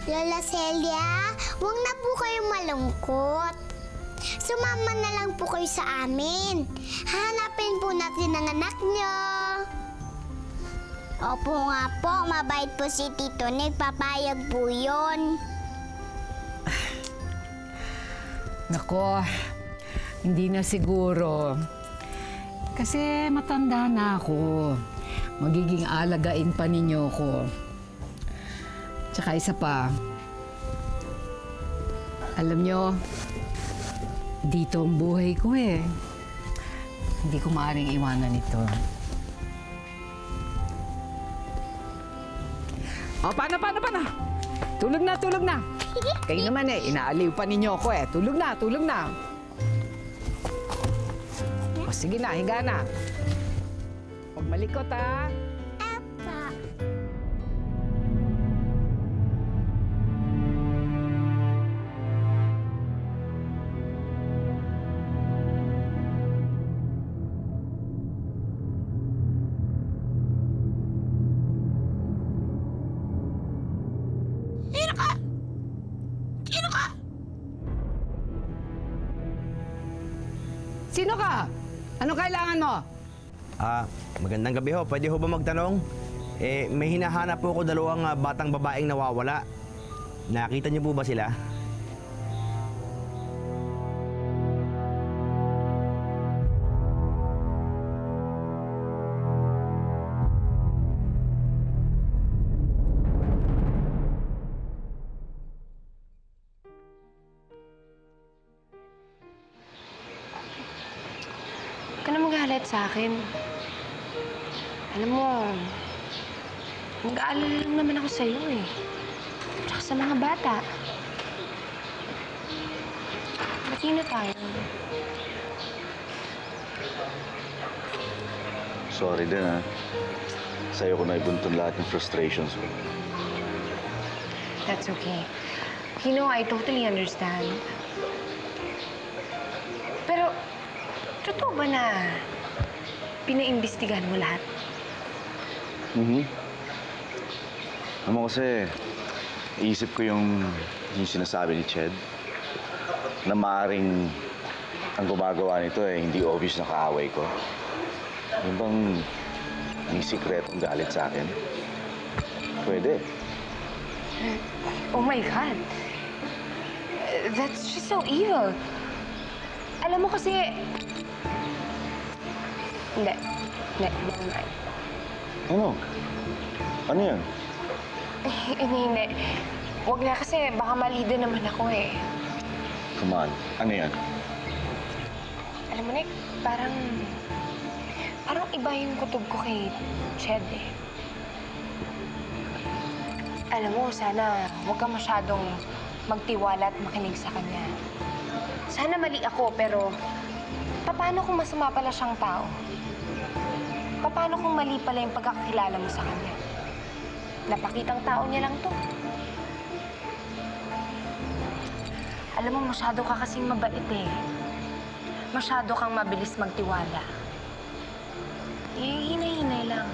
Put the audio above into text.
Lola Celia, huwag na po kayong malungkot. Sumama na lang po kayo sa amin. Hanapin po natin ang anak niyo. Opo nga po, mabait po si Tito Nick. Papayag po yun. Nako, hindi na siguro. Kasi matanda na ako. Magiging alagain pa ninyo ko. Tsaka isa pa, alam nyo, dito ang buhay ko eh. Hindi ko maaaring iwanan ito. O, paano? Tulog na. Kayo naman eh, inaaliw pa ninyo ako eh. Tulog na. O, sige na, higa na. Huwag malikot ha. Apa. Sino ka? Anong kailangan mo? Magandang gabi ho. Pwede ho ba magtanong? May hinahanap po ko dalawang batang babaeng nawawala. Nakita niyo po ba sila? Huwag ka na magalit sa akin. Alam mo, mag-aalala lang naman ako sa'yo eh. Tsaka sa mga bata. Bati na tayo. Sorry din ha. Sa'yo ko na ibuntun lahat ng frustrations ko. That's okay. You know, I totally understand. Pero, totoo ba na pinaimbestigahan mo lahat? Alam mo kasi, iisip ko yung sinasabi ni Ched na maaaring ang gumagawa nito eh, hindi obvious na kaaway ko. Yung bang may sikretong galit sa akin? Pwede. Oh my God. That's just so evil. Alam mo kasi... Hindi, never mind. Ano? Ano yan? Hindi. Huwag na kasi baka mali din naman ako eh. Come on. Ano yan? Alam mo, Nick, parang iba yung kutob ko kay Ched eh. Alam mo, sana huwag ka masyadong magtiwala at makinig sa kanya. Sana mali ako, pero paano kung masama pala siyang tao? Paano kung mali pala yung pagkakakilala mo sa kanya? Napakitang tao niya lang to. Alam mo, masyado ka kasing mabait eh. Masyado kang mabilis magtiwala. Eh, hinay-hinay lang.